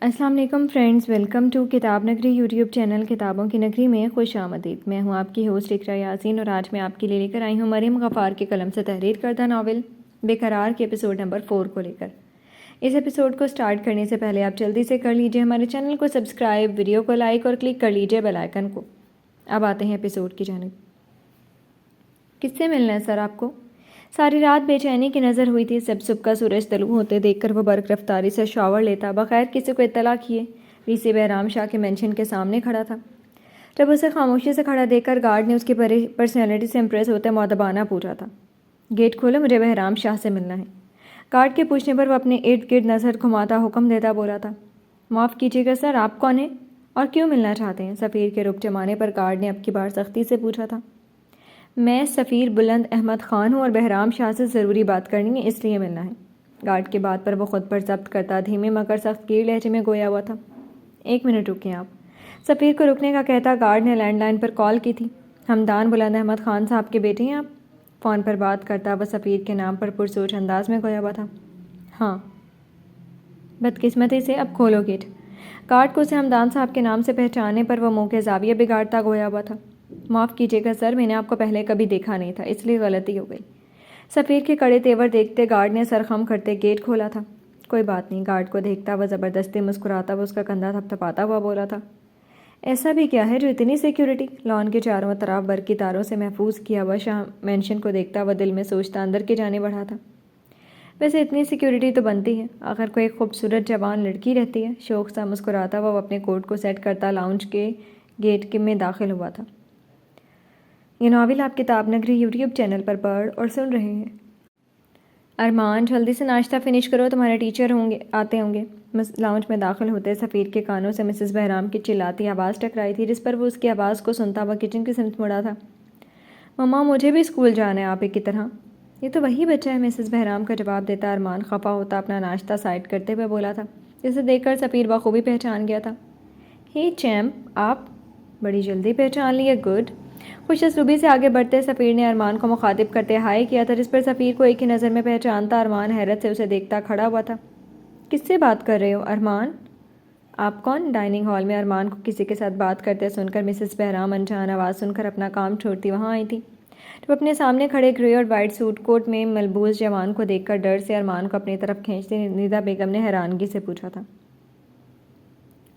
السلام علیکم friends, welcome to کتاب نگری یوٹیوب چینل کتابوں کی نگری میں خوش آمدید۔ میں ہوں آپ کی ہوسٹ اقرا یاسین اور آج میں آپ کے لیے لے کر آئی ہوں مریم غفار کے قلم سے تحریر کردہ ناول بے قرار کے ایپیسوڈ نمبر 4 کو لے کر۔ اس ایپیسوڈ کو سٹارٹ کرنے سے پہلے آپ جلدی سے کر لیجئے ہمارے چینل کو سبسکرائب، ویڈیو کو لائک اور کلک کر لیجئے بیل آئیکن کو۔ اب آتے ہیں ایپیسوڈ کی جانب۔ کس سے ملنا ہے سر آپ کو؟ ساری رات بے چینی کی نظر ہوئی تھی۔ صبح کا سورج طلوع ہوتے دیکھ کر وہ برق رفتاری سے شاور لیتا بغیر کسی کو اطلاع کیے وی سی بہرام شاہ کے مینشن کے سامنے کھڑا تھا۔ جب اسے خاموشی سے کھڑا دیکھ کر گارڈ نے اس کی پرسنالٹی سے امپریس ہوتے مؤدبانہ پوچھا تھا، گیٹ کھولو، مجھے بہرام شاہ سے ملنا ہے۔ گارڈ کے پوچھنے پر وہ اپنے ارد گرد نظر گھماتا حکم دیتا بولا تھا، معاف کیجیے گا سر، آپ کون ہیں اور کیوں ملنا چاہتے ہیں؟ سفیر کے رک جمانے پر گارڈ نے اب کی بار سختی سے پوچھا تھا۔ میں سفیر بلند احمد خان ہوں اور بہرام شاہ سے ضروری بات کرنی ہے، اس لیے ملنا ہے۔ گارڈ کی بات پر وہ خود پر ضبط کرتا دھیمے مگر سخت گیر لہجے میں گویا ہوا تھا۔ 1 منٹ رکیں آپ۔ سفیر کو رکنے کا کہتا گارڈ نے لینڈ لائن پر کال کی تھی۔ ہمدان بلند احمد خان صاحب کے بیٹے ہیں آپ؟ فون پر بات کرتا وہ سفیر کے نام پر پرسوچ انداز میں گویا ہوا تھا۔ ہاں۔ بدقسمتی سے اب کھولو گیٹ۔ گارڈ کو اسے ہمدان صاحب کے نام سے پہچاننے پر وہ منہ کے زاویے بگاڑتا گویا ہوا تھا۔ معاف کیجیے گا سر، میں نے آپ کو پہلے کبھی دیکھا نہیں تھا، اس لیے غلطی ہو گئی۔ سفیر کے کڑے تیور دیکھتے گارڈ نے سر خم کرتے گیٹ کھولا تھا۔ کوئی بات نہیں، گارڈ کو دیکھتا وہ زبردستی مسکراتا وہ اس کا کندھا تھپتھپاتا ہوا بولا تھا، ایسا بھی کیا ہے جو اتنی سیکیورٹی؟ لان کے چاروں طرف برقی تاروں سے محفوظ کیا ہوا شاہ مینشن کو دیکھتا وہ دل میں سوچتا اندر کی جانب بڑھا تھا، ویسے اتنی سیکیورٹی تو بنتی ہے، آخر کوئی خوبصورت جوان لڑکی رہتی ہے۔ شوق سا مسکراتا وہ اپنے کوٹ کو سیٹ کرتا لاؤنج کے گیٹ میں داخل ہوا تھا۔ یہ ناول آپ کتاب نگری یوٹیوب چینل پر پڑھ اور سن رہے ہیں۔ ارمان، جلدی سے ناشتہ فنش کرو، تمہارے ٹیچر آتے ہوں گے۔ لاؤنج میں داخل ہوتے سفیر کے کانوں سے مسز بہرام کی چلاتی آواز ٹکرائی تھی، جس پر وہ اس کی آواز کو سنتا وہ کچن کی سمت مڑا تھا۔ مما، مجھے بھی اسکول جانا ہے آپ ہی کی طرح۔ یہ تو وہی بچہ ہے، مسز بہرام کا جواب دیتا ارمان خفا ہوتا اپنا ناشتہ سائڈ کرتے ہوئے بولا تھا، جسے دیکھ کر سفیر بخوبی پہچان گیا تھا۔ ہی چیمپ، آپ بڑی جلدی پہچان لیے، گڈ۔ خوش اسلوبی سے آگے بڑھتے سفیر نے ارمان کو مخاطب کرتے ہائے کیا تھا، جس پر سفیر کو ایک ہی نظر میں پہچانتا ارمان حیرت سے اسے دیکھتا کھڑا ہوا تھا۔ کس سے بات کر رہے ہو ارمان؟ آپ کون؟ ڈائننگ ہال میں ارمان کو کسی کے ساتھ بات کرتے سن کر مسز بہرام انجان آواز سن کر اپنا کام چھوڑتی وہاں آئی تھی۔ جب اپنے سامنے کھڑے گرے اور وائٹ سوٹ کوٹ میں ملبوس جوان کو دیکھ کر ڈر سے ارمان کو اپنی طرف کھینچتے ندا بیگم نے حیرانگی سے پوچھا تھا،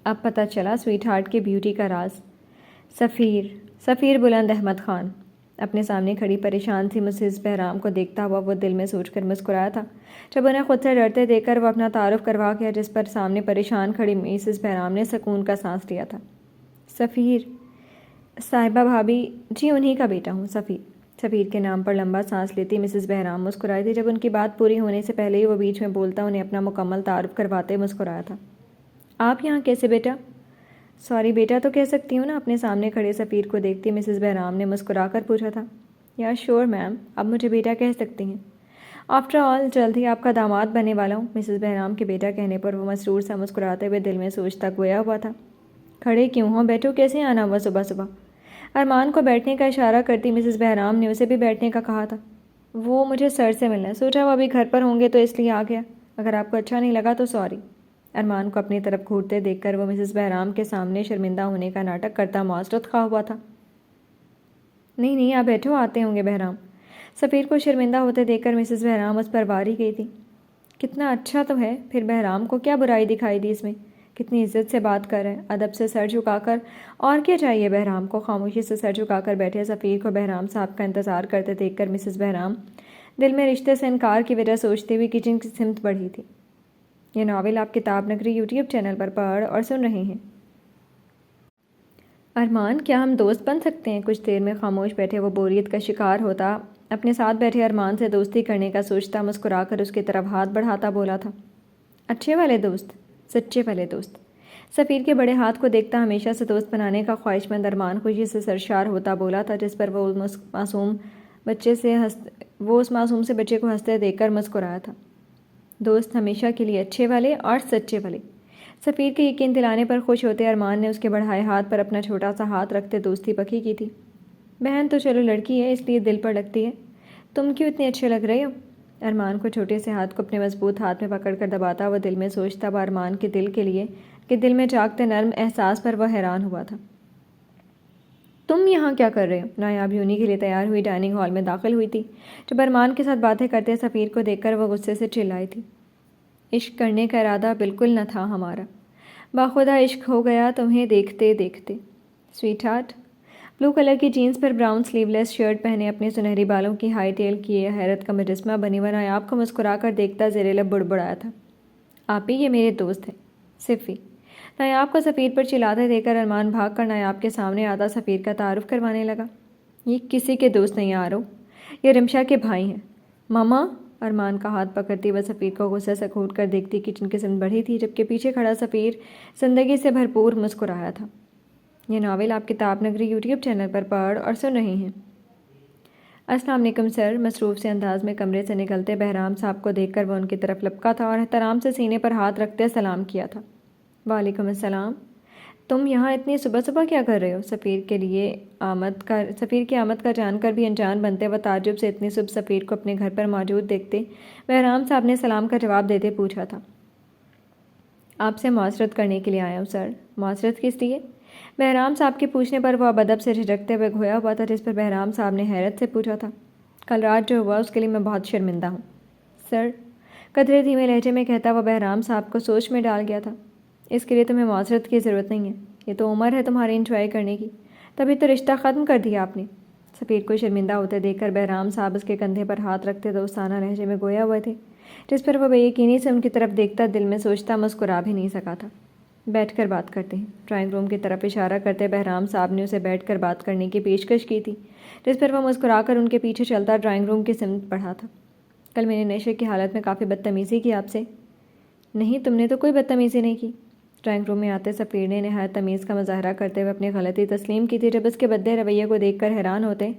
اب پتہ چلا سویٹ ہارٹ کی بیوٹی کا راز؟ سفیر بلند احمد خان اپنے سامنے کھڑی پریشان سی مسز بہرام کو دیکھتا ہوا وہ دل میں سوچ کر مسکرایا تھا، جب انہیں خود سے ڈرتے دیکھ کر وہ اپنا تعارف کروا گیا، جس پر سامنے پریشان کھڑی مسز بہرام نے سکون کا سانس لیا تھا۔ سفیر صاحبہ بھابھی، جی انہی کا بیٹا ہوں۔ سفیر کے نام پر لمبا سانس لیتی مسز بہرام مسکرائی تھی، جب ان کی بات پوری ہونے سے پہلے ہی وہ بیچ میں بولتا انہیں اپنا مکمل تعارف کرواتے مسکرایا تھا۔ آپ یہاں کیسے بیٹا؟ سوری بیٹا تو کہہ سکتی ہوں نا؟ اپنے سامنے کھڑے سفیر کو دیکھتی مسز بہرام نے مسکرا کر پوچھا تھا۔ یا شور میم، اب مجھے بیٹا کہہ سکتی ہیں۔ آفٹر آل جلد ہی آپ کا داماد بننے والا ہوں۔ مسز بہرام کے بیٹا کہنے پر وہ مسرور سا مسکراتے ہوئے دل میں سوچتا گویا ہوا تھا، کھڑے کیوں ہوں، بیٹھو، کیسے آنا ہوا صبح صبح؟ ارمان کو بیٹھنے کا اشارہ کرتی مسز بہرام نے اسے بھی بیٹھنے کا کہا تھا۔ وہ مجھے سر سے ملنا ہے، سوچا وہ ابھی گھر پر ہوں گے تو اس لیے آ گیا، اگر آپ کو اچھا نہیں لگا تو سوری۔ ارمان کو اپنی طرف گھورتے دیکھ کر وہ مسز بہرام کے سامنے شرمندہ ہونے کا ناٹک کرتا معذرت خواہ ہوا تھا۔ نہیں آپ بیٹھو، آتے ہوں گے بہرام۔ سفیر کو شرمندہ ہوتے دیکھ کر مسز بہرام اس پر واری گئی تھی۔ کتنا اچھا تو ہے، پھر بہرام کو کیا برائی دکھائی دی اس میں؟ کتنی عزت سے بات کر رہے ہیں، ادب سے سر جھکا کر۔ اور کیا چاہیے بہرام کو؟ خاموشی سے سر جھکا کر بیٹھے سفیر کو بہرام صاحب کا انتظار کرتے دیکھ کر مسز بہرام دل میں رشتے سے انکار کی وجہ سوچتے ہوئے کچن کی سمت بڑھی تھی۔ یہ ناول آپ کتاب نگری یوٹیوب چینل پر پڑھ اور سن رہے ہیں۔ ارمان، کیا ہم دوست بن سکتے ہیں؟ کچھ دیر میں خاموش بیٹھے وہ بوریت کا شکار ہوتا اپنے ساتھ بیٹھے ارمان سے دوستی کرنے کا سوچتا مسکرا کر اس کی طرف ہاتھ بڑھاتا بولا تھا، اچھے والے دوست، سچے والے دوست۔ سفیر کے بڑے ہاتھ کو دیکھتا ہمیشہ سے دوست بنانے کا خواہش مند ارمان خوشی سے سرشار ہوتا بولا تھا، جس پر وہ اس معصوم سے بچے کو ہنستے دیکھ کر مسکرایا تھا۔ دوست ہمیشہ کے لیے اچھے والے اور سچے والے۔ سفیر کے یقین دلانے پر خوش ہوتے ارمان نے اس کے بڑھائے ہاتھ پر اپنا چھوٹا سا ہاتھ رکھتے دوستی پکی کی تھی۔ بہن تو چلو لڑکی ہے اس لیے دل پر لگتی ہے، تم کیوں اتنے اچھے لگ رہے ہو؟ ارمان کو چھوٹے سے ہاتھ کو اپنے مضبوط ہاتھ میں پکڑ کر دباتا وہ دل میں سوچتا وہ ارمان کے دل کے لیے کہ دل میں جاگتے نرم احساس پر وہ حیران ہوا تھا۔ تم یہاں کیا کر رہے ہو؟ نایاب یونی کے لیے تیار ہوئی ڈائننگ ہال میں داخل ہوئی تھی۔ جب ارمان کے ساتھ باتیں کرتے سفیر کو دیکھ کر وہ غصے سے چلائی تھی۔ عشق کرنے کا ارادہ بالکل نہ تھا ہمارا، باخدا عشق ہو گیا تمہیں دیکھتے دیکھتے۔ Sweetheart. بلو کلر کی جینس پر براؤن سلیو لیس شرٹ پہنے اپنے سنہری بالوں کی ہائی ٹیل کیے حیرت کا مجسمہ بنی وہ نایاب کو مسکرا کر دیکھتا زیر لب بڑبڑایا تھا، آپ ہی یہ میرے دوست ہیں صفی۔ نایاب کو سفیر پر چلاتے دیکھ کر ارمان بھاگ کر نایاب کے سامنے آتا سفیر کا تعارف کروانے لگا۔ یہ کسی کے دوست نہیں آرو، یہ رمشا کے بھائی ہیں۔ ماما، ارمان کا ہاتھ پکڑتی وہ سفیر کو غصے سے گھور کر دیکھتی کچن کی سمت بڑھی تھی جبکہ پیچھے کھڑا سفیر زندگی سے بھرپور مسکرایا تھا۔ یہ ناول آپ کتاب نگری یوٹیوب چینل پر پڑھ اور سن رہی ہیں۔ السلام علیکم سر۔ مصروف سے انداز میں کمرے سے نکلتے بہرام صاحب کو دیکھ کر وہ ان کی طرف لپکا تھا اور احترام سے سینے پر ہاتھ رکھتے سلام کیا تھا۔ وعلیکم السلام۔ تم یہاں اتنی صبح صبح کیا کر رہے ہو؟ سفیر کی آمد کا جان کر بھی انجان بنتے وہ تعجب سے اتنی صبح سفیر کو اپنے گھر پر موجود دیکھتے بہرام صاحب نے سلام کا جواب دیتے پوچھا تھا۔ آپ سے معذرت کرنے کے لیے آیا ہوں سر۔ معذرت کس لیے؟ بہرام صاحب کے پوچھنے پر وہ اب ادب سے جھجکتے ہوئے گھویا ہوا تھا جس پر بہرام صاحب نے حیرت سے پوچھا تھا۔ کل رات جو ہوا اس کے لیے میں بہت شرمندہ ہوں سر، قدرے دھیمے لہجے میں کہتا وہ بہرام صاحب کو سوچ میں ڈال گیا تھا۔ اس کے لیے تمہیں معذرت کی ضرورت نہیں ہے، یہ تو عمر ہے تمہاری انجوائے کرنے کی، تبھی تو رشتہ ختم کر دیا آپ نے۔ سفیر کو شرمندہ ہوتے دیکھ کر بہرام صاحب اس کے کندھے پر ہاتھ رکھتے دوستانہ لہجے میں گویا ہوئے تھے جس پر وہ بے یقینی سے ان کی طرف دیکھتا دل میں سوچتا مسکرا بھی نہیں سکا تھا۔ بیٹھ کر بات کرتے ہیں۔ ڈرائنگ روم کی طرف اشارہ کرتے بہرام صاحب نے اسے بیٹھ کر بات کرنے کی پیشکش کی تھی جس پر وہ مسکرا کر ان کے پیچھے چلتا ڈرائنگ روم کی سمت بڑھا تھا۔ کل میں نے نشے کی حالت میں کافی بدتمیزی کی آپ سے۔ نہیں، تم نے تو کوئی بدتمیزی نہیں کی۔ ڈرائنگ روم میں آتے سفیر نے نہایت تمیز کا مظاہرہ کرتے ہوئے اپنی غلطی تسلیم کی تھی۔ جب اس کے بدلے رویے کو دیکھ کر حیران ہوتے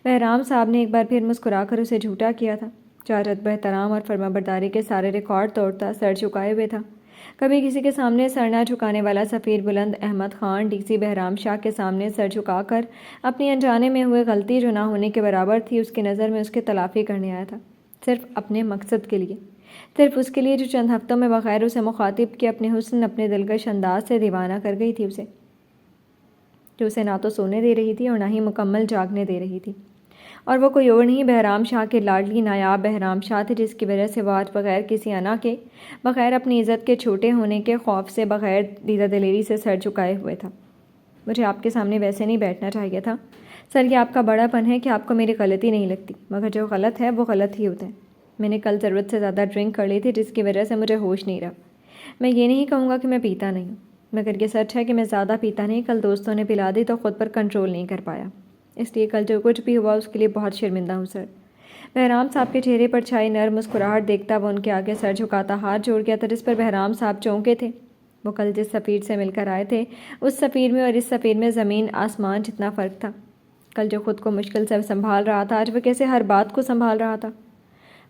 بہرام صاحب نے ایک بار پھر مسکرا کر اسے جھوٹا کیا تھا۔ چار ادب احترام اور فرما برداری کے سارے ریکارڈ توڑتا سر جھکائے ہوئے تھا۔ کبھی کسی کے سامنے سر نہ جھکانے والا سفیر بلند احمد خان ڈی سی بہرام شاہ کے سامنے سر جھکا کر اپنی انجانے میں ہوئے غلطی جو نہ ہونے کے برابر تھی اس کی نظر میں اس کی تلافی کرنے آیا تھا، صرف اپنے مقصد کے لیے، صرف اس کے لیے جو چند ہفتوں میں بغیر اسے مخاطب کے اپنے حسن اپنے دلکش انداز سے دیوانہ کر گئی تھی، اسے جو اسے نہ تو سونے دے رہی تھی اور نہ ہی مکمل جاگنے دے رہی تھی۔ اور وہ کوئی اور نہیں بہرام شاہ کے لاڈلی نایاب بہرام شاہ تھے جس کی وجہ سے وہ آج بغیر کسی انا کے، بغیر اپنی عزت کے چھوٹے ہونے کے خوف سے، بغیر دیدہ دلیری سے سر جھکائے ہوئے تھا۔ مجھے آپ کے سامنے ویسے نہیں بیٹھنا چاہیے تھا سر، یہ آپ کا بڑا پن ہے کہ آپ کو میری غلطی نہیں لگتی، مگر جو غلط ہے وہ غلط ہی ہوتا ہے۔ میں نے کل ضرورت سے زیادہ ڈرنک کر لی تھی جس کی وجہ سے مجھے ہوش نہیں رہا۔ میں یہ نہیں کہوں گا کہ میں پیتا نہیں ہوں، مگر یہ سچ ہے کہ میں زیادہ پیتا نہیں، کل دوستوں نے پلا دی تو خود پر کنٹرول نہیں کر پایا، اس لیے کل جو کچھ بھی ہوا اس کے لیے بہت شرمندہ ہوں سر۔ بہرام صاحب کے چہرے پر چھائی نرم مسکراہٹ دیکھتا وہ ان کے آگے سر جھکاتا ہاتھ جوڑ گیا تھا جس پر بہرام صاحب چونکے تھے۔ وہ کل جس سفیر سے مل کر آئے تھے اس سفیر میں اور اس سفیر میں زمین آسمان جتنا فرق تھا۔ کل جو خود کو مشکل سے سنبھال رہا تھا آج وہ کیسے ہر بات کو سنبھال رہا تھا۔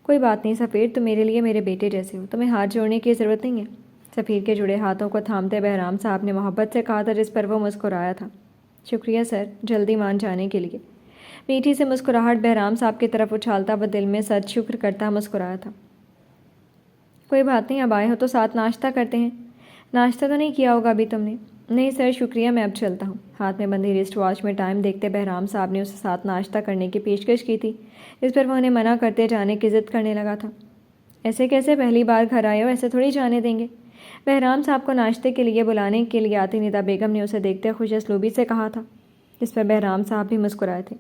کوئی بات نہیں سفیر، تم میرے لیے میرے بیٹے جیسے ہو، تمہیں ہاتھ جوڑنے کی ضرورت نہیں ہے۔ سفیر کے جڑے ہاتھوں کو تھامتے بہرام صاحب نے محبت سے کہا تھا جس پر وہ مسکرایا تھا۔ شکریہ سر، جلدی مان جانے کے لیے۔ میٹھی سے مسکراہٹ بہرام صاحب کی طرف اچھالتا وہ دل میں سچ شکر کرتا مسکرایا تھا۔ کوئی بات نہیں، اب آئے ہو تو ساتھ ناشتہ کرتے ہیں۔ ناشتہ تو نہیں کیا ہوگا ابھی تم نے؟ نہیں سر شکریہ، میں اب چلتا ہوں۔ ہاتھ میں بندھی رسٹ واچ میں ٹائم دیکھتے بہرام صاحب نے اسے ساتھ ناشتہ کرنے کی پیشکش کی تھی جس پر وہ انہیں منع کرتے جانے کی ضد کرنے لگا تھا۔ ایسے کیسے، پہلی بار گھر آئے ہو، ایسے تھوڑی جانے دیں گے۔ بہرام صاحب کو ناشتے کے لیے بلانے کے لیے آتی ندا بیگم نے اسے دیکھتے خوش اسلوبی سے کہا تھا جس پر بہرام صاحب بھی مسکرائے تھے۔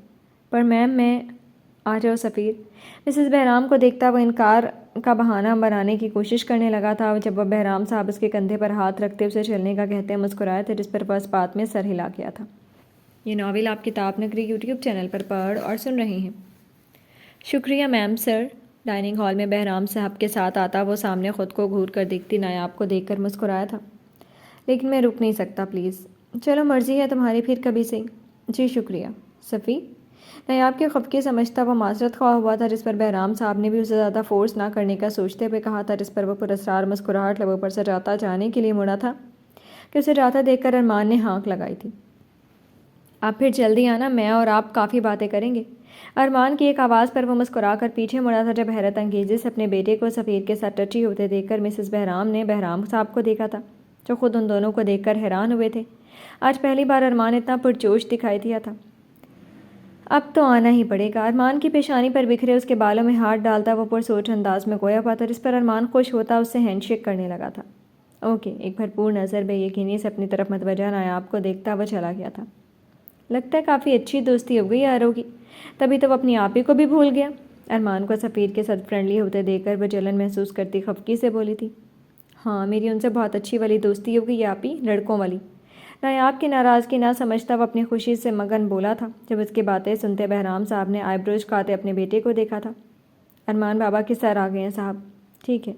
پر میم میں آ جاؤ سفیر۔ مسز بہرام کو دیکھتا وہ انکار کا بہانہ بنانے کی کوشش کرنے لگا تھا جب وہ بہرام صاحب اس کے کندھے پر ہاتھ رکھتے اسے چلنے کا کہتے مسکرائے تھے جس پر وہ اس بات میں سر ہلا گیا تھا۔ یہ ناول آپ کتاب نگری یوٹیوب چینل پر پڑھ اور سن رہے ہیں۔ شکریہ میم سر۔ ڈائننگ ہال میں بہرام صاحب کے ساتھ آتا وہ سامنے خود کو گھور کر دیکھتی نایاب کو دیکھ کر مسکرایا تھا۔ لیکن میں رک نہیں سکتا پلیز۔ چلو مرضی ہے تمہاری، پھر کبھی سے۔ جی شکریہ صفی۔ نایاب کے خفقے سمجھتا وہ معذرت خواہ ہوا تھا جس پر بہرام صاحب نے بھی اسے زیادہ فورس نہ کرنے کا سوچتے ہوئے کہا تھا جس پر وہ پراسرار مسکراہٹ لبوں پر سے جاتا جانے کے لیے مڑا تھا کہ اسے جاتا دیکھ کر ارمان نے ہانک لگائی تھی۔ آپ پھر جلدی آنا، میں اور آپ کافی باتیں کریں گے۔ ارمان کی ایک آواز پر وہ مسکرا کر پیچھے مڑا تھا جب حیرت انگیزی سے اپنے بیٹے کو سفیر کے ساتھ ٹچی ہوتے دیکھ کر مسز بہرام نے بہرام صاحب کو دیکھا تھا، جو خود ان دونوں کو دیکھ کر حیران ہوئے تھے۔ آج پہلی بار ارمان اتنا پرجوش دکھائی دیا تھا۔ اب تو آنا ہی پڑے گا۔ ارمان کی پیشانی پر بکھرے اس کے بالوں میں ہاتھ ڈالتا وہ پرسوچ انداز میں گویا ہوا تھا، جس پر ارمان خوش ہوتا اس سے ہینڈ شیک کرنے لگا تھا۔ اوکے، ایک بھرپور نظر بے یقینی سے اپنی طرف متوجہ نایاب کو دیکھتا وہ چلا گیا تھا۔ لگتا ہے کافی اچھی دوستی ہو گئی آرو کی، تبھی تو وہ اپنی آپ ہی کو بھی بھول گیا۔ ارمان کو سفیر کے ساتھ فرینڈلی ہوتے دیکھ کر وہ جلن محسوس کرتی خفگی سے بولی تھی۔ ہاں، میری ان سے بہت اچھی والی دوستی ہو گئی آپ ہی، لڑکوں والی۔ نایاب کی ناراضگی نہ سمجھتا وہ اپنی خوشی سے مگن بولا تھا۔ جب اس کی باتیں سنتے بہرام صاحب نے آئی بروز کھاتے اپنے بیٹے کو دیکھا تھا۔ ارمان بابا کے سر آ گئے ہیں صاحب۔ ٹھیک ہے،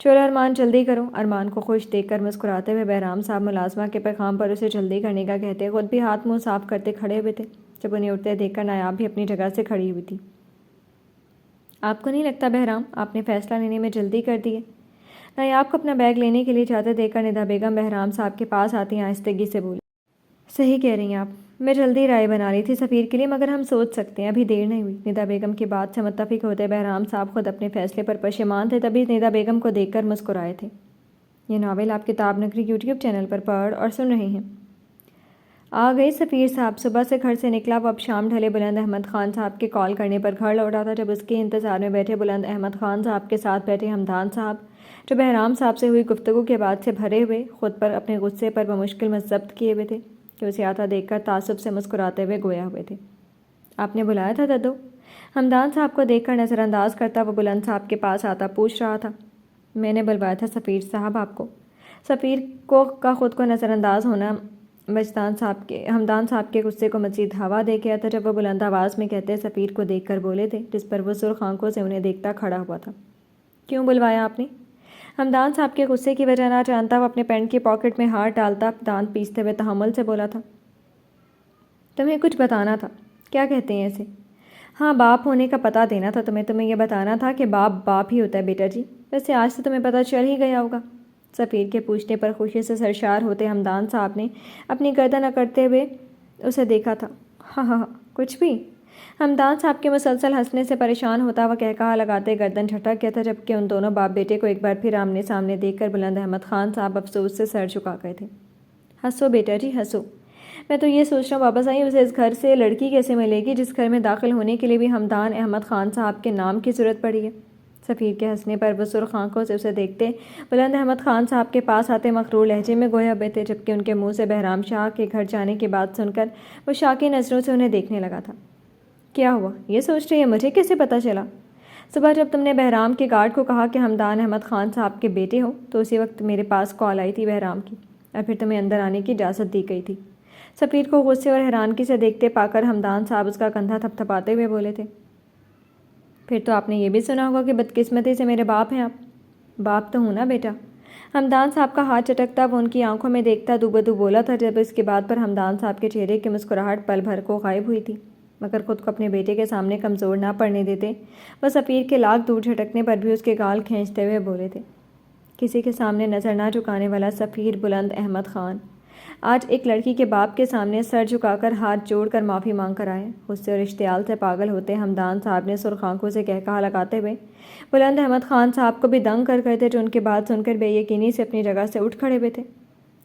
چلو ارمان جلدی کرو۔ ارمان کو خوش دیکھ کر مسکراتے ہوئے بہرام صاحب ملازمہ کے پیغام پر اسے جلدی کرنے کا کہتے خود بھی ہاتھ منہ صاف کرتے کھڑے ہوئے تھے۔ جب انہیں اٹھتے دیکھ کر نایاب بھی اپنی جگہ سے کھڑی ہوئی تھی۔ آپ کو نہیں لگتا بہرام آپ نے فیصلہ لینے میں جلدی کر دی ہے؟ نایاب کو اپنا بیگ لینے کے لیے جاتے دیکھ کر ندا بیگم بہرام صاحب کے پاس آتی آہستگی سے بولی۔ صحیح کہہ رہی ہیں آپ، میں جلدی رائے بنا لی تھی سفیر کے لیے، مگر ہم سوچ سکتے ہیں، ابھی دیر نہیں ہوئی۔ ندا بیگم کی بات سے متفق ہوتے بہرام صاحب خود اپنے فیصلے پر پشیمان تھے، تبھی ندا بیگم کو دیکھ کر مسکرائے تھے۔ یہ ناول آپ کتاب نگری یوٹیوب چینل پر پڑھ اور سن رہے ہیں۔ آ گئی سفیر صاحب صبح سے گھر سے نکلا وہ اب شام ڈھلے بلند احمد خان صاحب کے کال کرنے پر گھر لوٹا تھا، جب اس کے انتظار میں بیٹھے بلند احمد خان صاحب کے ساتھ بیٹھے حمدان صاحب، جو بہرام صاحب سے ہوئی گفتگو کے بعد سے بھرے ہوئے خود پر اپنے غصے پر بمشکل میں ضبط کیے ہوئے تھے، کہ اسے آتا دیکھ کر تعصب سے مسکراتے ہوئے گویا ہوئے تھے۔ آپ نے بلایا تھا ددو؟ حمدان صاحب کو دیکھ کر نظر انداز کرتا وہ بلند صاحب کے پاس آتا پوچھ رہا تھا۔ میں نے بلوایا تھا سفیر صاحب آپ کو۔ سفیر کا خود کو نظر انداز ہونا حمدان صاحب کے غصے کو مزید ہوا دے گیا تھا، جب وہ بلند آواز میں کہتے سفیر کو دیکھ کر بولے تھے، جس پر وہ سرخ آنکھوں سے انہیں دیکھتا کھڑا ہوا تھا۔ کیوں بلوایا آپ نے؟ حمدان صاحب کے غصے کی وجہ نہ جانتا وہ اپنے پینٹ کی پاکٹ میں ہاتھ ڈالتا دانت پیستے ہوئے تحمل سے بولا تھا۔ تمہیں کچھ بتانا تھا۔ کیا کہتے ہیں اسے؟ ہاں، باپ ہونے کا پتہ دینا تھا تمہیں یہ بتانا تھا کہ باپ ہی ہوتا ہے بیٹا جی۔ ویسے آج سے تمہیں پتہ چل ہی گیا ہوگا۔ سفیر کے پوچھنے پر خوشی سے سرشار ہوتے حمدان صاحب نے اپنی گردن اکڑتے ہوئے اسے دیکھا تھا۔ ہاں کچھ بھی؟ حمدان صاحب کے مسلسل ہنسنے سے پریشان ہوتا وہ کہا لگاتے گردن جھٹک گیا تھا، جبکہ ان دونوں باپ بیٹے کو ایک بار پھر آمنے سامنے دیکھ کر بلند احمد خان صاحب افسوس سے سر جھکا گئے تھے۔ ہنسو بیٹا جی ہنسو۔ میں تو یہ سوچ رہا ہوں واپس آئی اسے اس گھر سے لڑکی کیسے ملے گی جس گھر میں داخل ہونے کے لیے بھی حمدان احمد خان صاحب کے نام کی ضرورت پڑی ہے۔ سفیر کے ہنسنے پر وہ سرخ آنکھوں سے اسے دیکھتے بلند احمد خان صاحب کے پاس آتے مغرور لہجے میں گویا ہوئے تھے، جبکہ ان کے منہ سے بہرام شاہ کے گھر جانے کی بات سن کر وہ شاکی نظروں سے انہیں دیکھنے لگا تھا۔ کیا ہوا؟ یہ سوچ رہی ہے مجھے کیسے پتہ چلا؟ صبح جب تم نے بہرام کے گارڈ کو کہا کہ حمدان احمد خان صاحب کے بیٹے ہو تو اسی وقت میرے پاس کال آئی تھی بہرام کی، اور پھر تمہیں اندر آنے کی اجازت دی گئی تھی۔ سفیر کو غصے اور حیرانگی سے دیکھتے پا کر حمدان صاحب اس کا کندھا تھپ تھپاتے ہوئے بولے تھے۔ پھر تو آپ نے یہ بھی سنا ہوگا کہ بدقسمتی سے میرے باپ ہیں آپ۔ باپ تو ہوں نا بیٹا۔ حمدان صاحب کا ہاتھ چٹکتا وہ ان کی آنکھوں میں دیکھتا دو بدو بولا تھا، جب اس کی بات پر حمدان صاحب کے چہرے کی مسکراہٹ پل بھر کو غائب ہوئی تھی، مگر خود کو اپنے بیٹے کے سامنے کمزور نہ پڑنے دیتے وہ سفیر کے لاکھ دور جھٹکنے پر بھی اس کے گال کھینچتے ہوئے بولے تھے۔ کسی کے سامنے نظر نہ جھکانے والا سفیر بلند احمد خان آج ایک لڑکی کے باپ کے سامنے سر جھکا کر ہاتھ جوڑ کر معافی مانگ کر آئے۔ غصے اور اشتعال سے پاگل ہوتے حمدان صاحب نے سرخ آنکھوں سے کہا لگاتے ہوئے بلند احمد خان صاحب کو بھی دنگ کر گئے تھے، جو ان کی بات سن کر بے یقینی سے اپنی جگہ سے اٹھ کھڑے ہوئے تھے۔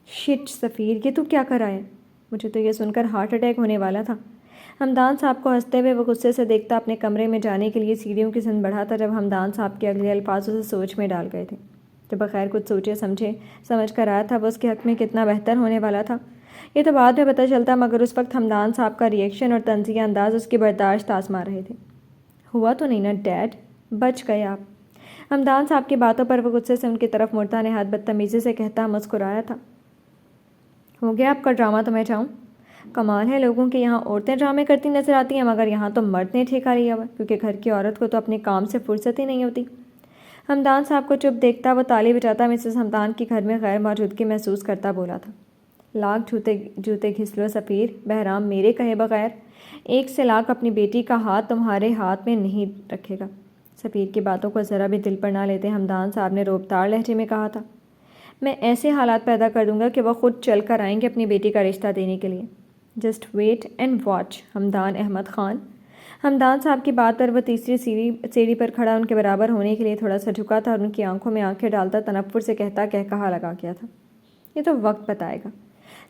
شٹ سفیر، یہ تو کیا کر آئے؟ مجھے تو یہ سن کر ہارٹ اٹیک ہونے والا تھا۔ حمدان صاحب کو ہنستے ہوئے وہ غصے سے دیکھتا اپنے کمرے میں جانے کے لیے سیڑھیوں کی سمت بڑھا تھا، جب حمدان صاحب کے اگلے الفاظ اسے سوچ میں ڈال گئے تھے۔ جب بغیر کچھ سوچے سمجھ کر آیا تھا وہ اس کے حق میں کتنا بہتر ہونے والا تھا، یہ تو بعد میں پتہ چلتا، مگر اس وقت حمدان صاحب کا ریئیکشن اور طنزیہ انداز اس کی برداشت آزما رہے تھے۔ ہوا تو نہیں نا ڈیڈ؟ بچ گئے آپ۔ حمدان صاحب کی باتوں پر وہ غصے سے ان کی طرف مڑتا نہایت بدتمیزی سے کہتا مسکرایا تھا۔ ہو گیا آپ کا ڈرامہ تو میں جاؤں؟ کمال ہے لوگوں کے یہاں عورتیں ڈرامے کرتی نظر آتی ہیں، مگر یہاں تو مرد نے ٹھیکا لیا ہوا، کیونکہ گھر کی عورت کو تو اپنے کام سے فرصت ہی نہیں ہوتی۔ حمدان صاحب کو چپ دیکھتا وہ تالی بجاتا مسز حمدان کی گھر میں غیر موجودگی محسوس کرتا بولا تھا۔ لاکھ جوتے گھس لو سفیر، بہرام میرے کہے بغیر ایک سے لاکھ اپنی بیٹی کا ہاتھ تمہارے ہاتھ میں نہیں رکھے گا۔ سفیر کی باتوں کو ذرا بھی دل پر نہ لیتے حمدان صاحب نے روبدار لہجے میں کہا تھا۔ میں ایسے حالات پیدا کر دوں گا کہ وہ خود چل کر آئیں گے اپنی بیٹی کا رشتہ دینے کے لیے۔ جسٹ ویٹ اینڈ واچ حمدان احمد خان۔ ہمدان صاحب کی بات پر وہ تیسری سیڑھی پر کھڑا ان کے برابر ہونے کے لیے تھوڑا سا جھکا تھا اور ان کی آنکھوں میں آنکھیں ڈالتا تنفر سے کہا لگا گیا تھا، یہ تو وقت بتائے گا۔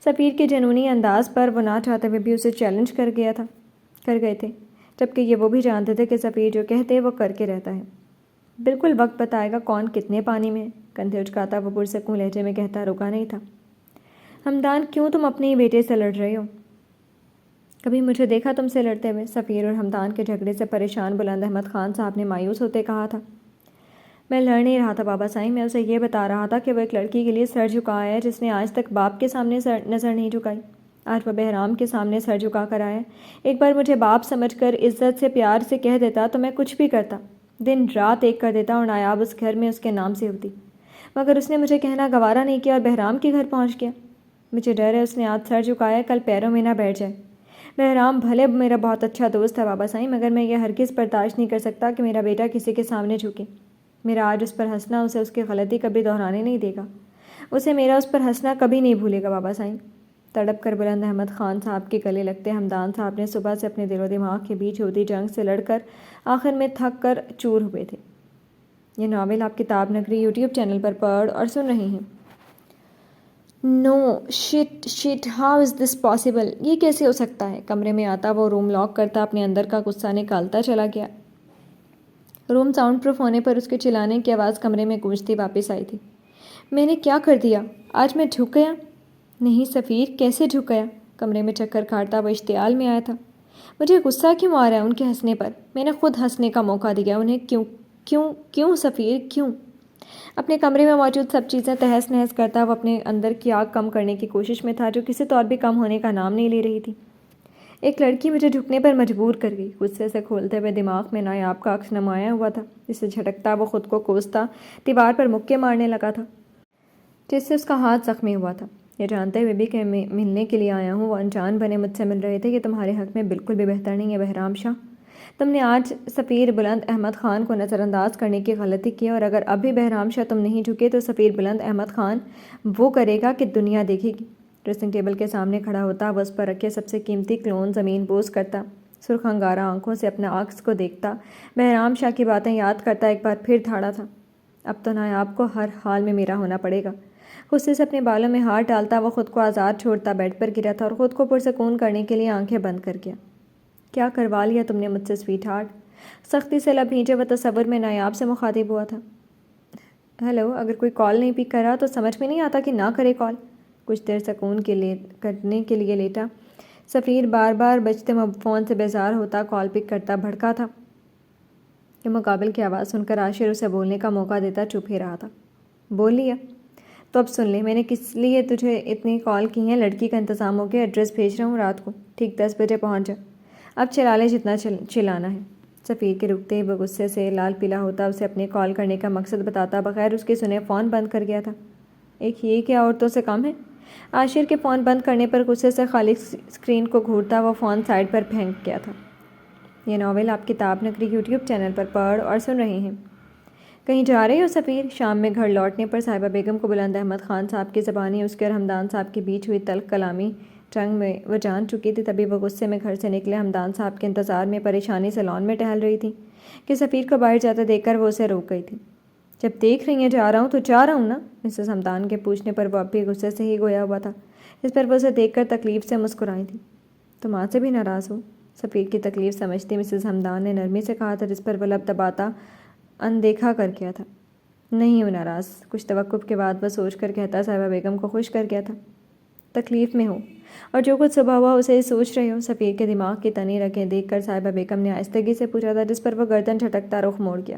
سفیر کے جنونی انداز پر وہ نہ چاہتے ہوئے بھی اسے چیلنج کر گئے تھے، جبکہ یہ وہ بھی جانتے تھے کہ سفیر جو کہتے وہ کر کے رہتا ہے۔ بالکل وقت بتائے گا کون کتنے پانی میں ہے، کندھے اچکاتا وہ پرسکون لہجے میں کہتا، رکا نہیں تھا۔ ہمدان، کیوں تم اپنے ہی بیٹے سے لڑ رہے ہو؟ کبھی مجھے دیکھا تم سے لڑتے ہوئے؟ سفیر اور ہمدان کے جھگڑے سے پریشان بلند احمد خان صاحب نے مایوس ہوتے کہا تھا۔ میں لڑ نہیں رہا تھا بابا صاحب، میں اسے یہ بتا رہا تھا کہ وہ ایک لڑکی کے لیے سر جھکایا ہے جس نے آج تک باپ کے سامنے نظر نہیں جھکائی، آج وہ بہرام کے سامنے سر جھکا کر آیا۔ ایک بار مجھے باپ سمجھ کر عزت سے پیار سے کہہ دیتا تو میں کچھ بھی کرتا، دن رات ایک کر دیتا اور نایاب اس گھر میں اس کے نام سے ہوتی، مگر اس نے مجھے کہنا گوارا نہیں کیا اور بہرام کے گھر پہنچ گیا۔ مجھے ڈر ہے اس نے آج سر جھکایا، کل پیروں میں نہ بیٹھ جائے۔ بہرام بھلے میرا بہت اچھا دوست ہے بابا صاحب، مگر میں یہ ہرگز برداشت نہیں کر سکتا کہ میرا بیٹا کسی کے سامنے جھکے۔ میرا آج اس پر ہنسنا اسے اس کی غلطی کبھی دہرانے نہیں دے گا، اسے میرا اس پر ہنسنا کبھی نہیں بھولے گا بابا صاحب۔ تڑپ کر بلند احمد خان صاحب کے گلے لگتے ہمدان صاحب نے صبح سے اپنے دل و دماغ کے بیچ ہوتی جنگ سے لڑ کر آخر میں تھک کر چور ہوئے تھے۔ یہ ناول آپ کتاب نگری یوٹیوب چینل پر پڑھ اور سن رہے ہیں۔ No shit how is this possible, یہ کیسے ہو سکتا ہے؟ کمرے میں آتا وہ روم لاک کرتا اپنے اندر کا غصہ نکالتا چلا گیا۔ روم ساؤنڈ پروف ہونے پر اس کے چلانے کی آواز کمرے میں گونجتی واپس آئی تھی۔ میں نے کیا کر دیا؟ آج میں جھک گیا؟ نہیں سفیر، کیسے جھک گیا؟ کمرے میں چکر کاٹتا وہ اشتعال میں آیا تھا۔ مجھے غصہ کیوں آ رہا ہے ان کے ہنسنے پر؟ میں نے خود ہنسنے کا موقع دیا انہیں، کیوں سفیر کیوں؟ اپنے کمرے میں موجود سب چیزیں تہس نہس کرتا وہ اپنے اندر کی آگ کم کرنے کی کوشش میں تھا جو کسی طور بھی کم ہونے کا نام نہیں لے رہی تھی۔ ایک لڑکی مجھے جھکنے پر مجبور کر گئی۔ غصے سے کھولتے ہوئے دماغ میں نایاب کا عکس نمایاں ہوا تھا، جسے جھٹکتا وہ خود کو کوستا دیوار پر مکے مارنے لگا تھا، جس سے اس کا ہاتھ زخمی ہوا تھا۔ یہ جانتے ہوئے بھی کہ میں ملنے کے لیے آیا ہوں، وہ انجان بنے مجھ سے مل رہے تھے، یہ تمہارے حق میں بالکل بھی بہتر نہیں ہے بہرام شاہ۔ تم نے آج سفیر بلند احمد خان کو نظر انداز کرنے کی غلطی کی، اور اگر اب بھی بہرام شاہ تم نہیں جھکے تو سفیر بلند احمد خان وہ کرے گا کہ دنیا دیکھے گی۔ ڈریسنگ ٹیبل کے سامنے کھڑا ہوتا وہ اس پر رکھے سب سے قیمتی کلون زمین بوس کرتا، سرخ انگارہ آنکھوں سے اپنے عکس کو دیکھتا، بہرام شاہ کی باتیں یاد کرتا، ایک بار پھر دھاڑا تھا، اب تو نایاب کو ہر حال میں میرا ہونا پڑے گا۔ غصے سے اپنے بالوں میں ہاتھ ڈالتا وہ خود کو آزاد چھوڑتا بیڈ پر گرا تھا اور خود کو پرسکون کرنے کے لیے آنکھیں بند کر گیا۔ کیا کروا لیا تم نے مجھ سے سویٹ ہارٹ؟ سختی سے لب بھینچے وہ تصور میں نایاب سے مخاطب ہوا تھا۔ ہیلو، اگر کوئی کال نہیں پک کرا تو سمجھ میں نہیں آتا کہ نہ کرے کال۔ کچھ دیر سکون کرنے کے لیے لیٹا سفیر بار بار بجتے فون سے بیزار ہوتا، کال پک کرتا، بھڑکا تھا کہ مقابل کی آواز سن کر عاشر اسے بولنے کا موقع دیتا چپ ہی رہا تھا۔ بول لیا تو اب سن لے، میں نے کس لیے تجھے اتنی کال کی ہیں؟ لڑکی کا انتظام ہو گیا، ایڈریس بھیج رہا ہوں، رات کو ٹھیک 10 بجے پہنچ جا، اب چلا لے جتنا چلانا ہے۔ سفیر کے رکتے ہی وہ غصے سے لال پیلا ہوتا اسے اپنے کال کرنے کا مقصد بتاتا بغیر اس کے سنے فون بند کر گیا تھا۔ ایک یہ کیا عورتوں سے کم ہے؟ عاشر کے فون بند کرنے پر غصے سے خالی اسکرین کو گھورتا وہ فون سائڈ پر پھینک گیا تھا۔ یہ ناول آپ کتاب نگری یوٹیوب چینل پر پڑھ اور سن رہے ہیں۔ کہیں جا رہے ہو سفیر؟ شام میں گھر لوٹنے پر صاحبہ بیگم کو بلند احمد خان صاحب کی زبانی اس کے اور ہمدان صاحب کے بیچ ہوئی تلخ کلامی جنگ میں وہ جان چکی تھی، تبھی وہ غصے میں گھر سے نکلے ہمدان صاحب کے انتظار میں پریشانی سے لان میں ٹہل رہی تھی کہ سفیر کو باہر جاتے دیکھ کر وہ اسے روک گئی تھی۔ جب دیکھ رہی ہیں جا رہا ہوں تو جا رہا ہوں نا؟ مسز ہمدان کے پوچھنے پر وہ اب بھی غصے سے ہی گویا ہوا تھا، جس پر وہ اسے دیکھ کر تکلیف سے مسکرائی تھی۔ تم ماں سے بھی ناراض ہو؟ سفیر کی تکلیف سمجھتی مسز ہمدان نے نرمی سے کہا تھا، جس پر وہ لب دباتا اندیکھا کر گیا تھا۔ نہیں ہوں ناراض، کچھ توقف کے بعد وہ سوچ کر کہتا، صاحبہ بیگم کو خوش کر گیا تھا۔ تکلیف میں ہو اور جو کچھ صبح ہوا اسے سوچ رہے ہو؟ سفیر کے دماغ کی تنی رکھیں دیکھ کر صاحبہ بیگم نے آہستگی سے پوچھا تھا، جس پر وہ گردن جھٹکتا رخ موڑ گیا۔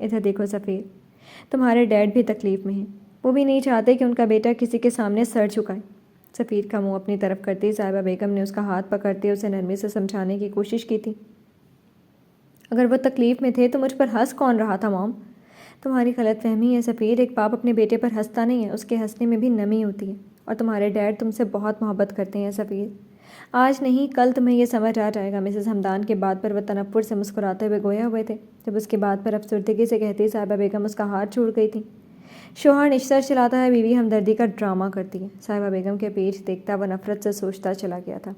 ادھر دیکھو سفیر، تمہارے ڈیڈ بھی تکلیف میں ہیں، وہ بھی نہیں چاہتے کہ ان کا بیٹا کسی کے سامنے سر جھکائے۔ سفیر کا منہ اپنی طرف کرتی صاحبہ بیگم نے اس کا ہاتھ پکڑتے اسے نرمی سے سمجھانے کی کوشش کی تھی۔ اگر وہ تکلیف میں تھے تو مجھ پر ہنس کون رہا تھا مام؟ تمہاری غلط فہمی ہے سفیر، ایک باپ اپنے بیٹے پر ہنستا نہیں ہے، اس کے ہنسنے میں بھی نمی ہوتی ہے، اور تمہارے ڈیڈ تم سے بہت محبت کرتے ہیں سفیر۔ آج نہیں کل تمہیں یہ سمجھ آ جائے گا۔ مسز ہمدان کے بات پر وہ تنفر سے مسکراتے ہوئے گویا ہوئے تھے، جب اس کی بات پر افسردگی سے کہتی صاحبہ بیگم اس کا ہاتھ چھوڑ گئی تھی۔ شوہر نشتر چلاتا ہے، بیوی ہمدردی کا ڈرامہ کرتی ہے۔ صاحبہ بیگم کے پیچھ دیکھتا وہ نفرت سے سوچتا چلا گیا تھا،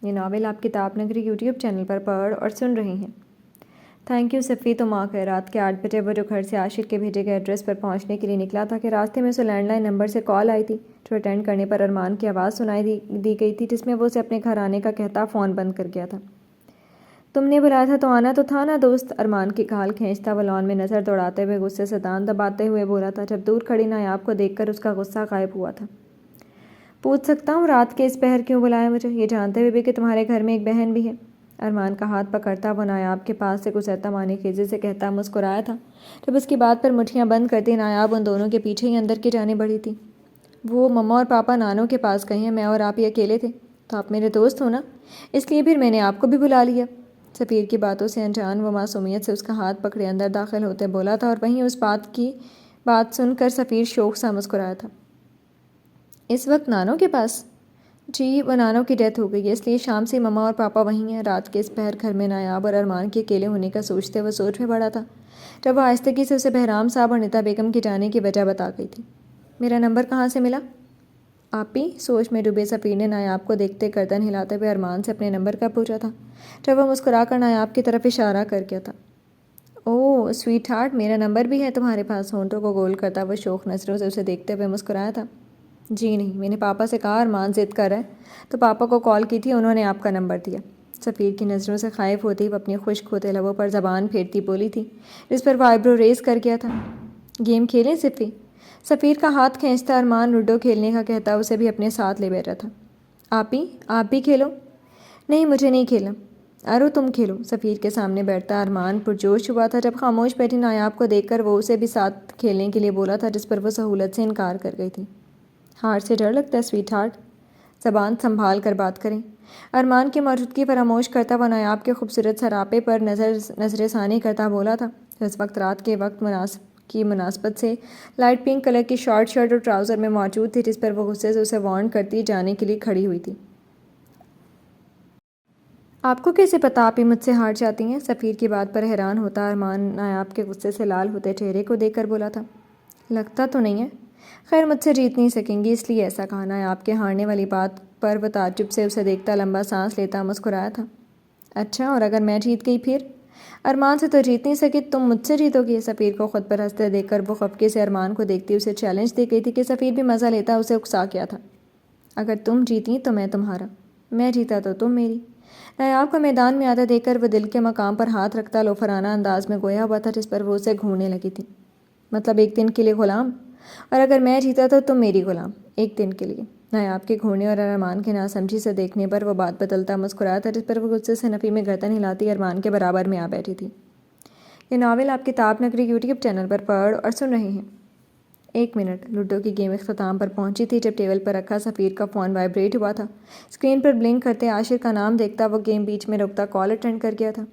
یہ ناول آپ کتاب نگری یوٹیوب چینل پر پڑھ اور سن رہے ہیں۔ تھینک یو صفی، تم آ گئے۔ رات کے 8 بجے وہ جو گھر سے عاشر کے بھیجے گئے ایڈریس پر پہنچنے کے لیے نکلا تھا کہ راستے میں اسے لینڈ لائن نمبر سے کال آئی تھی، جو اٹینڈ کرنے پر ارمان کی آواز سنائی دی گئی تھی، جس میں وہ اسے اپنے گھر آنے کا کہتا فون بند کر گیا تھا۔ تم نے بلایا تھا تو آنا تو تھا نا دوست، ارمان کی گھال کھینچتا وہ لان میں نظر دوڑاتے ہوئے غصے سے دان دباتے ہوئے بولا تھا، جب دور کھڑی نایاب کو دیکھ کر اس کا غصہ غائب ہوا تھا۔ پوچھ سکتا ہوں رات کے اس پہر کیوں بلایا مجھے، یہ جانتے ہوئے بھی کہ تمہارے گھر میں ایک بہن بھی ہے؟ ارمان کا ہاتھ پکڑتا وہ نایاب کے پاس سے گزرتا معنی خیزی سے کہتا مسکرایا تھا۔ جب اس کی بات پر مٹھیاں بند کرتی نایاب ان دونوں کے پیچھے ہی اندر کی جانب بڑھی تھی۔ وہ مما اور پاپا نانوں کے پاس گئے ہیں، میں اور آپ ہی اکیلے تھے، تو آپ میرے دوست ہو نا، اس لیے پھر میں نے آپ کو بھی بلا لیا۔ سفیر کی باتوں سے انجان وہ معصومیت سے اس کا ہاتھ پکڑے اندر داخل ہوتے بولا تھا، اور وہیں اس بات سن کر سفیر شوق سا مسکرایا تھا۔ اس وقت نانوں کے پاس؟ جی، وہ نانوں کی ڈیتھ ہو گئی ہے، اس لیے شام سے مما اور پاپا وہیں ہیں۔ رات کے اس پہر گھر میں نایاب اور ارمان کے اکیلے ہونے کا سوچتے وہ سوچ میں پڑا تھا، جب وہ آہستگی سے اسے بہرام صاحب اور نیتا بیگم کے جانے کی وجہ بتا گئی تھی۔ میرا نمبر کہاں سے ملا؟ آپ ہی؟ سوچ میں ڈوبے سفیر نے نایاب کو دیکھتے گردن ہلاتے ہوئے ارمان سے اپنے نمبر کا پوچھا تھا، جب وہ مسکرا کر نایاب کی طرف اشارہ کر گیا تھا۔ اوہ سویٹ ہارٹ، میرا نمبر بھی ہے تمہارے پاس؟ ہونٹوں کو گول کرتا وہ شوق نظروں سے اسے دیکھتے ہوئے مسکرایا تھا۔ جی نہیں، میں نے پاپا سے کہا ارمان ضد کر رہا ہے، تو پاپا کو کال کی تھی، انہوں نے آپ کا نمبر دیا۔ سفیر کی نظروں سے خائف ہوتی وہ اپنی خشک ہوتے لبوں پر زبان پھیرتی بولی تھی، جس پر وہ آئیبرو ریز کر گیا تھا۔ گیم کھیلیں صفی؟ سفیر کا ہاتھ کھینچتا ارمان لوڈو کھیلنے کا کہتا اسے بھی اپنے ساتھ لے بیٹھا تھا۔ آپ بھی کھیلو؟ نہیں، مجھے نہیں کھیلنا۔ ارو تم کھیلو، سفیر کے سامنے بیٹھتا ارمان پرجوش ہوا تھا، جب خاموش بیٹھی نایاب کو دیکھ کر وہ اسے بھی ساتھ کھیلنے کے لیے بولا تھا، جس پر وہ سہولت سے انکار کر گئی تھی۔ ہار سے ڈر لگتا ہے سویٹ ہارٹ، زبان سنبھال کر بات کریں۔ ارمان کی موجودگی فراموش کرتا وہ نایاب کے خوبصورت سراپے پر نظر ثانی کرتا بولا تھا، جو اس وقت رات کے وقت کی مناسبت سے لائٹ پنک کلر کی شارٹ شرٹ اور ٹراؤزر میں موجود تھی، جس پر وہ غصے سے اسے وارن کرتی جانے کے لیے کھڑی ہوئی تھی۔ آپ کو کیسے پتہ آپ ہی مجھ سے ہار جاتی ہیں؟ سفیر کی بات پر حیران ہوتا ارمان نایاب کے غصے سے لال ہوتے چہرے کو دیکھ کر بولا تھا۔ لگتا تو نہیں ہے، خیر مجھ سے جیت نہیں سکیں گی، اس لیے ایسا کہا۔ نایاب کے ہارنے والی بات پر وہ تعجب سے اسے دیکھتا لمبا سانس لیتا مسکرایا تھا۔ اچھا، اور اگر میں جیت گئی پھر؟ ارمان سے تو جیت نہیں سکی، تم مجھ سے جیتو گی؟ سفیر کو خود پر ہنستے دیکھ کر وہ خفگے سے ارمان کو دیکھتی اسے چیلنج دے گئی تھی کہ سفیر بھی مزہ لیتا اسے اکسا کیا تھا۔ اگر تم جیتی تو میں تمہارا، میں جیتا تو تم میری۔ نایاب کو میدان میں آتے دیکھ کر وہ دل کے مقام پر ہاتھ رکھتا لوفرانہ انداز میں گویا ہوا تھا، جس پر وہ اسے گھورنے لگی تھی۔ مطلب ایک دن کے لیے غلام؟ اور اگر میں جیتا تو تم میری غلام، ایک دن کے لیے؟ نایاب کے گھورنے اور ارمان کے ناسمجھی سے دیکھنے پر وہ بات بدلتا مسکرایا تھا، جس پر وہ غصے سے نفی میں گردن ہلاتی ارمان کے برابر میں آ بیٹھی تھی۔ یہ ناول آپ کتاب نگری یوٹیوب چینل پر پڑھ اور سن رہے ہیں۔ 1 منٹ، لوڈو کی گیم اختتام پر پہنچی تھی، جب ٹیبل پر رکھا سفیر کا فون وائبریٹ ہوا تھا۔ اسکرین پر بلنک کرتے عاشر کا نام دیکھتا وہ گیم بیچ میں روکتا کال اٹینڈ کر گیا تھا۔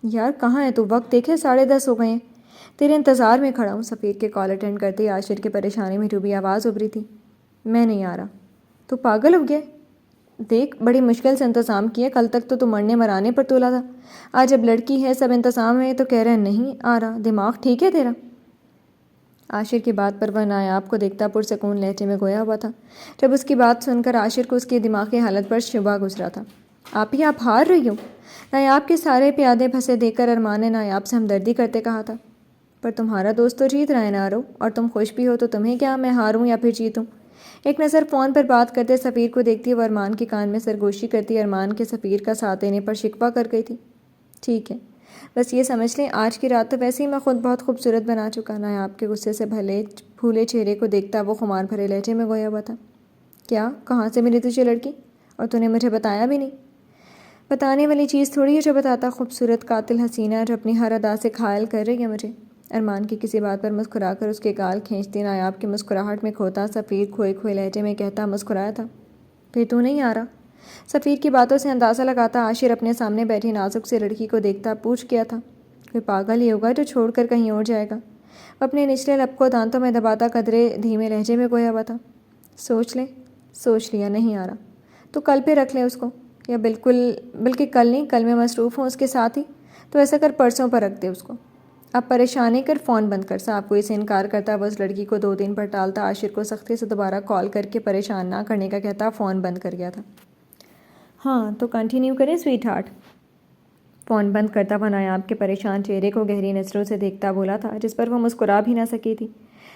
یار کہاں ہے تو؟ وقت دیکھے 10:30 ہو گئے ہیں، تیرے انتظار میں کھڑا ہوں۔ سفیر کے کال اٹینڈ کرتے ہی عاشر کی پریشانی میں ڈوبی آواز ابھری تھی۔ میں نہیں آ رہا۔ تو پاگل ہو گیا؟ دیکھ بڑی مشکل سے انتظام کیا، کل تک تو مرنے مرانے پر تولا تھا، آج جب لڑکی ہے سب انتظام ہے تو کہہ رہا نہیں آ رہا، دماغ ٹھیک ہے تیرا؟ عاشر کی بات پر وہ نایاب کو دیکھتا پرسکون لہجے میں گویا ہوا تھا، جب اس کی بات سن کر عاشر کو اس کی دماغی حالت پر شبہ گزرا تھا۔ آپ ہار رہی ہو؟ نایاب کے سارے پیادے پھنسے دیکھ کر ارمان نے نایاب سے ہمدردی کرتے کہا تھا۔ پر تمہارا دوست تو جیت رہا ہے نا رو، اور تم خوش بھی ہو، تو تمہیں کیا میں ہاروں یا پھر جیتوں؟ ایک نظر فون پر بات کرتے سفیر کو دیکھتی وہ ارمان کے کان میں سرگوشی کرتی ارمان کے سفیر کا ساتھ دینے پر شکوہ کر گئی تھی۔ ٹھیک ہے، بس یہ سمجھ لیں آج کی رات تو ویسے ہی میں خود بہت خوبصورت بنا چکا۔ نایاب کے غصے سے پھولے چہرے کو دیکھتا وہ خمار بھرے لہجے میں گویا ہوا تھا۔ کیا؟ کہاں سے ملی تجھے لڑکی؟ اور تو نے مجھے بتایا بھی نہیں؟ بتانے والی چیز تھوڑی ہے جو بتاتا، خوبصورت قاتل حسینہ جو اپنی ہر ادا سے گھائل کر رہی ہے مجھے۔ ارمان کی کسی بات پر مسکرا کر اس کے گال کھینچتی نایاب کی مسکراہٹ میں کھوتا سفیر کھوئے لہجے میں کہتا مسکرایا تھا۔ پھر تو نہیں آ رہا؟ سفیر کی باتوں سے اندازہ لگاتا عاشر اپنے سامنے بیٹھی نازک سی لڑکی کو دیکھتا پوچھ گیا تھا۔ کوئی پاگل ہی ہوگا جو چھوڑ کر کہیں اور جائے گا۔ وہ اپنے نچلے لب کو دانتوں میں دباتا قدرے دھیمے لہجے میں گویا ہوا تھا۔ سوچ لیا نہیں آ رہا تو کل پہ رکھ لیں اس کو، یا بلکہ کل نہیں، کل میں مصروف ہوں اس کے ساتھ ہی، تو ایسا کر پرسوں پر رکھ دے اس کو۔ اب پریشانی کر فون بند کر۔ صاحب کو اسے انکار کرتا وہ اس لڑکی کو 2 دن پر ٹالتا عاشر کو سختی سے دوبارہ کال کر کے پریشان نہ کرنے کا کہتا فون بند کر گیا تھا۔ ہاں تو کنٹینیو کریں سویٹ ہارٹ۔ فون بند کرتا ہوا نایاب کے پریشان چہرے کو گہری نظروں سے دیکھتا بولا تھا، جس پر وہ مسکرا بھی نہ سکی تھی،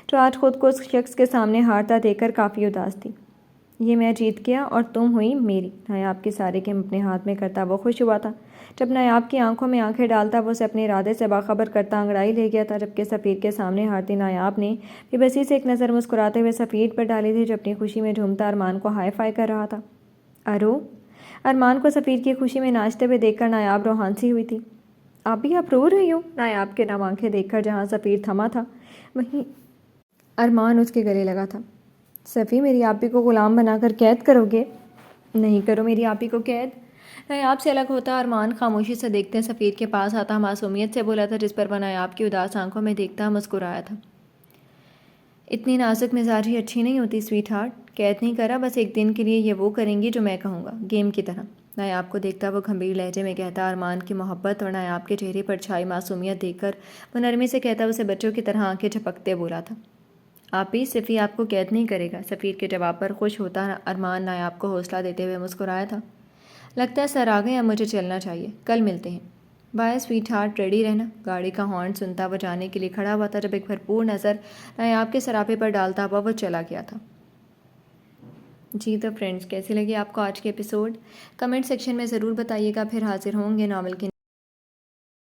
جو آج خود کو اس شخص کے سامنے ہارتا دیکھ کر کافی اداس تھی۔ یہ میں جیت گیا اور تم ہوئی میری، نایاب کے سارے گیم اپنے ہاتھ میں کرتا وہ خوش ہوا تھا۔ جب نایاب کی آنکھوں میں آنکھیں ڈالتا وہ اسے اپنے ارادے سے باخبر کرتا انگڑائی لے گیا تھا، جبکہ سفیر کے سامنے ہارتی نایاب نے بے بسی سے ایک نظر مسکراتے ہوئے سفیر پر ڈالی تھی، جو اپنی خوشی میں جھومتا ارمان کو ہائی فائی کر رہا تھا۔ ارو! ارمان کو سفیر کی خوشی میں ناچتے ہوئے دیکھ کر نایاب روحان سی ہوئی تھی۔ آپ رو رہی ہو؟ نایاب کے نم آنکھیں دیکھ کر جہاں سفیر تھما تھا وہیں ارمان اس کے گلے لگا تھا۔ سفی، میری آپی کو غلام بنا کر قید کرو گے؟ نہیں کرو میری آپی کو قید۔ نایاب سے الگ ہوتا ارمان خاموشی سے دیکھتے سفیر کے پاس آتا معصومیت سے بولا تھا، جس پر وہ نایاب کی اداس آنکھوں میں دیکھتا مسکرایا تھا۔ اتنی نازک مزاجی اچھی نہیں ہوتی سویٹ ہارٹ، قید نہیں کرا، بس ایک دن کے لیے یہ وہ کریں گی جو میں کہوں گا، گیم کی طرح۔ نایاب کو دیکھتا وہ گھمبیر لہجے میں کہتا، ارمان کی محبت اور نایاب کے چہرے پر چھائی معصومیت دیکھ کر وہ نرمی سے کہتا اسے بچوں کی طرح آنکھیں جھپکتے بولا تھا۔ آپی، سفی آپ کو قید نہیں کرے گا۔ سفیر کے جواب پر خوش ہوتا ارمان نایاب کو حوصلہ دیتے ہوئے مسکرایا تھا۔ لگتا ہے سر آ گئے، اب مجھے چلنا چاہیے، کل ملتے ہیں۔ بائے سویٹ ہارٹ، ریڈی رہنا۔ گاڑی کا ہارن سنتا وہ جانے کے لیے کھڑا ہوا تھا، جب ایک بھرپور نظر نایاب کے سراپے پر ڈالتا ہوا وہ چلا گیا تھا۔ جی تو فرینڈز، کیسی لگی آپ کو آج کے ایپیسوڈ؟ کمنٹ سیکشن میں ضرور بتائیے گا۔ پھر حاضر ہوں گے ناول کے